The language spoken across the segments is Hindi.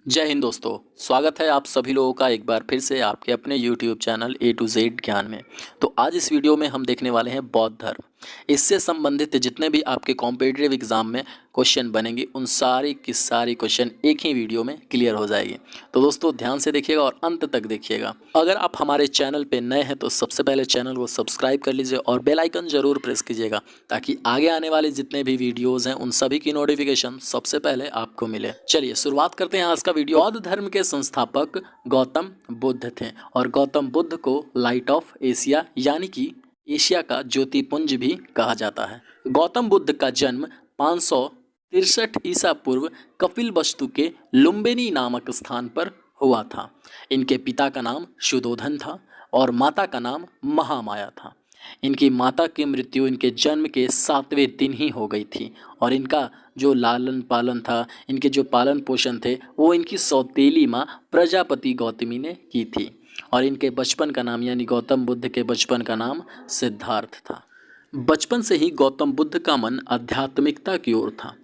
जय हिंद दोस्तों। स्वागत है आप सभी लोगों का एक बार फिर से आपके अपने YouTube channel A to Z ज्ञान में। तो आज इस वीडियो में हम देखने वाले हैं बौद्ध धर्म। इससे संबंधित जितने भी आपके कॉम्पिटिटिव एग्जाम में क्वेश्चन बनेंगे उन सारी की सारी क्वेश्चन एक ही वीडियो में क्लियर हो जाएगी। तो दोस्तों ध्यान से देखिएगा और अंत तक देखिएगा। अगर आप हमारे चैनल पर नए हैं तो सबसे पहले चैनल को सब्सक्राइब कर लीजिए और बेल आइकन जरूर प्रेस कीजिएगा ताकि आगे आने वाले जितने भी वीडियोज़ हैं उन सभी की नोटिफिकेशन सबसे पहले आपको मिले। चलिए शुरुआत करते हैं आज का वीडियो। बौद्ध धर्म के संस्थापक गौतम बुद्ध थे और गौतम बुद्ध को लाइट ऑफ एशिया यानी कि एशिया का ज्योतिपुंज भी कहा जाता है। गौतम बुद्ध का जन्म 563 ईसा पूर्व कपिलवस्तु के लुम्बिनी नामक स्थान पर हुआ था। इनके पिता का नाम शुद्धोधन था और माता का नाम महामाया था। इनकी माता की मृत्यु इनके जन्म के 7वें दिन ही हो गई थी और इनका जो लालन पालन था, इनके जो पालन पोषण थे वो इनकी सौतेली माँ प्रजापति गौतमी ने की थी। और इनके बचपन का नाम यानी गौतम बुद्ध के बचपन का नाम सिद्धार्थ था। बचपन से ही गौतम बुद्ध का मन आध्यात्मिकता की ओर था,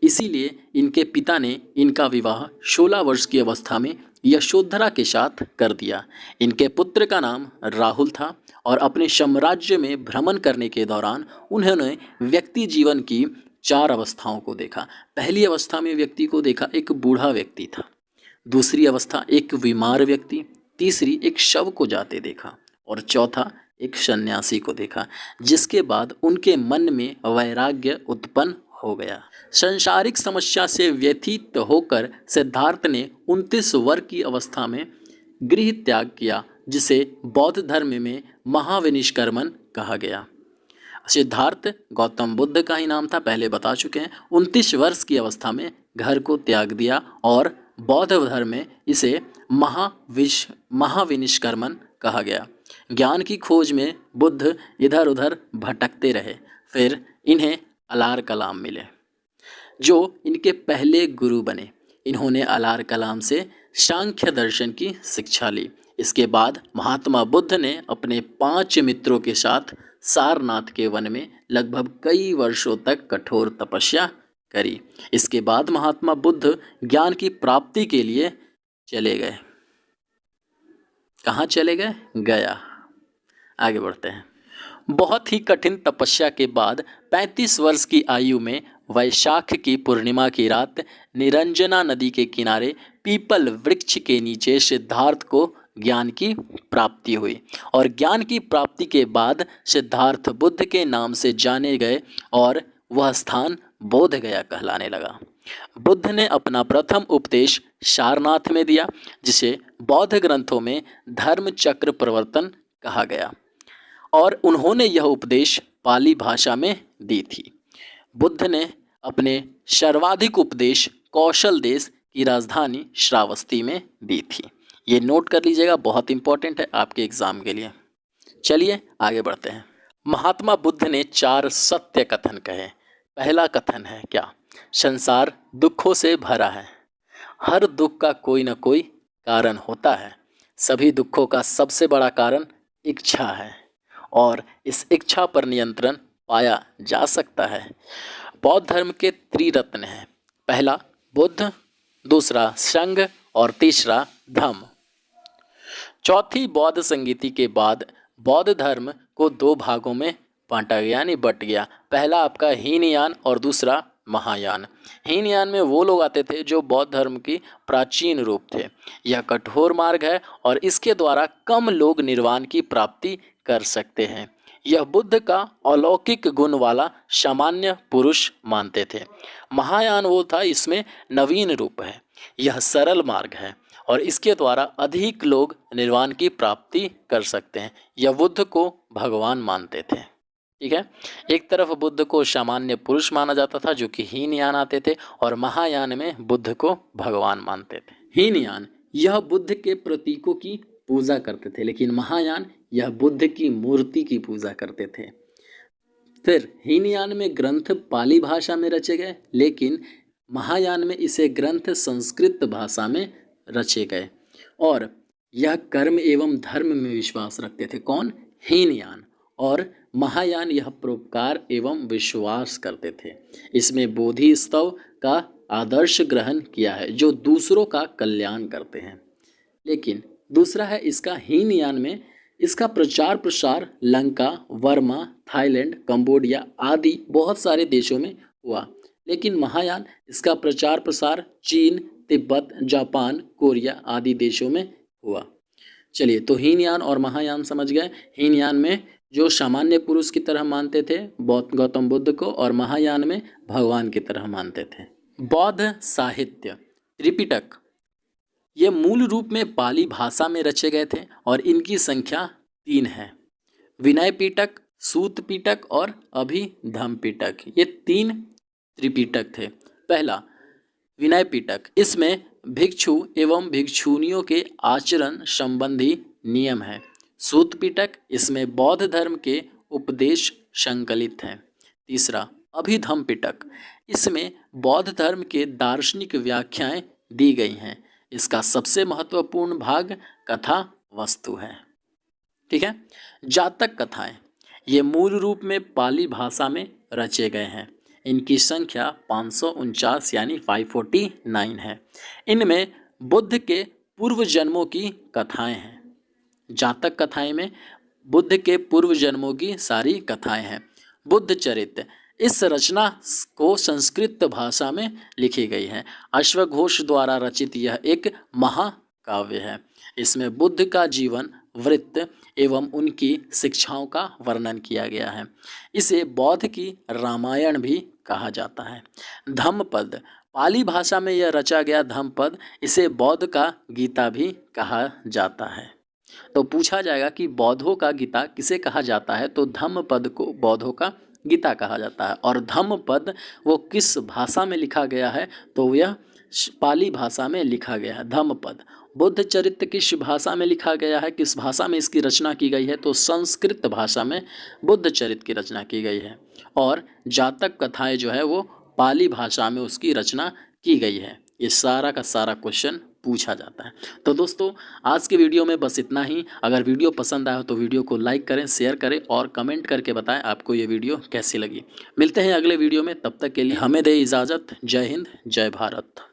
इसीलिए इनके पिता ने इनका विवाह 16 वर्ष की अवस्था में यशोधरा के साथ कर दिया। इनके पुत्र का नाम राहुल था और अपने साम्राज्य में भ्रमण करने के दौरान उन्होंने व्यक्ति जीवन की 4 अवस्थाओं को देखा। पहली अवस्था में व्यक्ति को देखा एक बूढ़ा व्यक्ति था, दूसरी अवस्था एक बीमार व्यक्ति, तीसरी एक शव को जाते देखा और चौथा एक सन्यासी को देखा, जिसके बाद उनके मन में वैराग्य उत्पन्न हो गया। सांसारिक समस्या से व्यथित होकर सिद्धार्थ ने 29 वर्ष की अवस्था में गृह त्याग किया, जिसे बौद्ध धर्म में महाविनिष्कर्मण कहा गया। सिद्धार्थ गौतम बुद्ध का ही नाम था, पहले बता चुके हैं। 29 वर्ष की अवस्था में घर को त्याग दिया और बौद्ध धर्म में इसे महाविनिष्कर्मण कहा गया। ज्ञान की खोज में बुद्ध इधर उधर भटकते रहे, फिर इन्हें अलार कलाम मिले जो इनके पहले गुरु बने। इन्होंने अलार कलाम से सांख्य दर्शन की शिक्षा ली। इसके बाद महात्मा बुद्ध ने अपने 5 मित्रों के साथ सारनाथ के वन में लगभग कई वर्षों तक कठोर तपस्या करी। इसके बाद महात्मा बुद्ध ज्ञान की प्राप्ति के लिए चले गए। कहाँ चले गए? गया। आगे बढ़ते हैं। बहुत ही कठिन तपस्या के बाद 35 वर्ष की आयु में वैशाख की पूर्णिमा की रात निरंजना नदी के किनारे पीपल वृक्ष के नीचे सिद्धार्थ को ज्ञान की प्राप्ति हुई और ज्ञान की प्राप्ति के बाद सिद्धार्थ बुद्ध के नाम से जाने गए और वह स्थान बोध गया कहलाने लगा। बुद्ध ने अपना प्रथम उपदेश सारनाथ में दिया, जिसे बौद्ध ग्रंथों में धर्म चक्र प्रवर्तन कहा गया और उन्होंने यह उपदेश पाली भाषा में दी थी। बुद्ध ने अपने सर्वाधिक उपदेश कौशल देश की राजधानी श्रावस्ती में दी थी। ये नोट कर लीजिएगा, बहुत इंपॉर्टेंट है आपके एग्जाम के लिए। चलिए आगे बढ़ते हैं। महात्मा बुद्ध ने 4 सत्य कथन कहे। पहला कथन है क्या? संसार दुखों से भरा है। हर दुख का कोई न कोई कारण होता है। सभी दुखों का सबसे बड़ा कारण इच्छा है और इस इच्छा पर नियंत्रण पाया जा सकता है। बौद्ध धर्म के त्रिरत्न हैं। पहला बुद्ध, दूसरा संघ और तीसरा धम्म। चौथी बौद्ध संगीति के बाद बौद्ध धर्म को 2 भागों में बांटा गया यानी बट गया। पहला आपका हीनयान और दूसरा महायान। हीनयान में वो लोग आते थे जो बौद्ध धर्म की प्राचीन रूप थे। यह कठोर मार्ग है और इसके द्वारा कम लोग निर्वाण की प्राप्ति कर सकते हैं। यह बुद्ध का अलौकिक गुण वाला सामान्य पुरुष मानते थे। महायान वो था, इसमें नवीन रूप है। यह सरल मार्ग है और इसके द्वारा अधिक लोग निर्वाण की प्राप्ति कर सकते हैं। यह बुद्ध को भगवान मानते थे। ठीक है, एक तरफ बुद्ध को सामान्य पुरुष माना जाता था जो कि हीनयान आते थे और महायान में बुद्ध को भगवान मानते थे। हीनयान यह बुद्ध के प्रतीकों की पूजा करते थे, लेकिन महायान यह बुद्ध की मूर्ति की पूजा करते थे। फिर हीनयान में ग्रंथ पाली भाषा में रचे गए, लेकिन महायान में इसे ग्रंथ संस्कृत भाषा में रचे गए और यह कर्म एवं धर्म में विश्वास रखते थे। कौन? हीनयान। और महायान यह परोपकार एवं विश्वास करते थे। इसमें बोधिसत्व का आदर्श ग्रहण किया है जो दूसरों का कल्याण करते हैं। लेकिन दूसरा है इसका हीनयान में इसका प्रचार प्रसार लंका, वर्मा, थाईलैंड, कंबोडिया आदि बहुत सारे देशों में हुआ। लेकिन महायान इसका प्रचार प्रसार चीन, तिब्बत, जापान, कोरिया आदि देशों में हुआ। चलिए, तो हीनयान और महायान समझ गए। हीनयान में जो सामान्य पुरुष की तरह मानते थे गौतम बुद्ध को, और महायान में भगवान की तरह मानते थे। बौद्ध साहित्य त्रिपिटक ये मूल रूप में पाली भाषा में रचे गए थे और इनकी संख्या 3 है। विनय पिटक, सूत पिटक और अभिधम्म पिटक, ये 3 त्रिपिटक थे। पहला विनय पिटक, इसमें भिक्षु एवं भिक्षुनियों के आचरण संबंधी नियम है। सूत पिटक, इसमें बौद्ध धर्म के उपदेश संकलित हैं। तीसरा अभिधम्म पिटक, इसमें बौद्ध धर्म के दार्शनिक व्याख्याएं दी गई हैं। इसका सबसे महत्वपूर्ण भाग कथा वस्तु है। ठीक है। जातक कथाएं ये मूल रूप में पाली भाषा में रचे गए हैं। इनकी संख्या 549 यानी 549 है। इनमें बुद्ध के पूर्व जन्मों की कथाएं हैं। जातक कथाएं में बुद्ध के पूर्व जन्मों की सारी कथाएं हैं। बुद्ध चरित्र, इस रचना को संस्कृत भाषा में लिखी गई है। अश्वघोष द्वारा रचित यह एक महाकाव्य है। इसमें बुद्ध का जीवन वृत्त एवं उनकी शिक्षाओं का वर्णन किया गया है। इसे बौद्ध की रामायण भी कहा जाता है। धम्मपद, पाली भाषा में यह रचा गया धम्मपद, इसे बौद्ध का गीता भी कहा जाता है। तो पूछा जाएगा कि बौद्धों का गीता किसे कहा जाता है, तो धम्मपद को बौद्धों का गीता कहा जाता है। और धम्मपद वो किस भाषा में लिखा गया है, तो यह पाली भाषा में लिखा गया है धम्मपद। बुद्ध चरित्र किस भाषा में लिखा गया है, किस भाषा में इसकी रचना की गई है, तो संस्कृत भाषा में बुद्ध चरित्र की रचना की गई है। और जातक कथाएं जो है वो पाली भाषा में उसकी रचना की गई है। ये सारा का सारा क्वेश्चन पूछा जाता है। तो दोस्तों, आज के वीडियो में बस इतना ही। अगर वीडियो पसंद आया हो तो वीडियो को लाइक करें, शेयर करें और कमेंट करके बताएं आपको ये वीडियो कैसी लगी। मिलते हैं अगले वीडियो में, तब तक के लिए हमें दे इजाज़त। जय हिंद, जय भारत।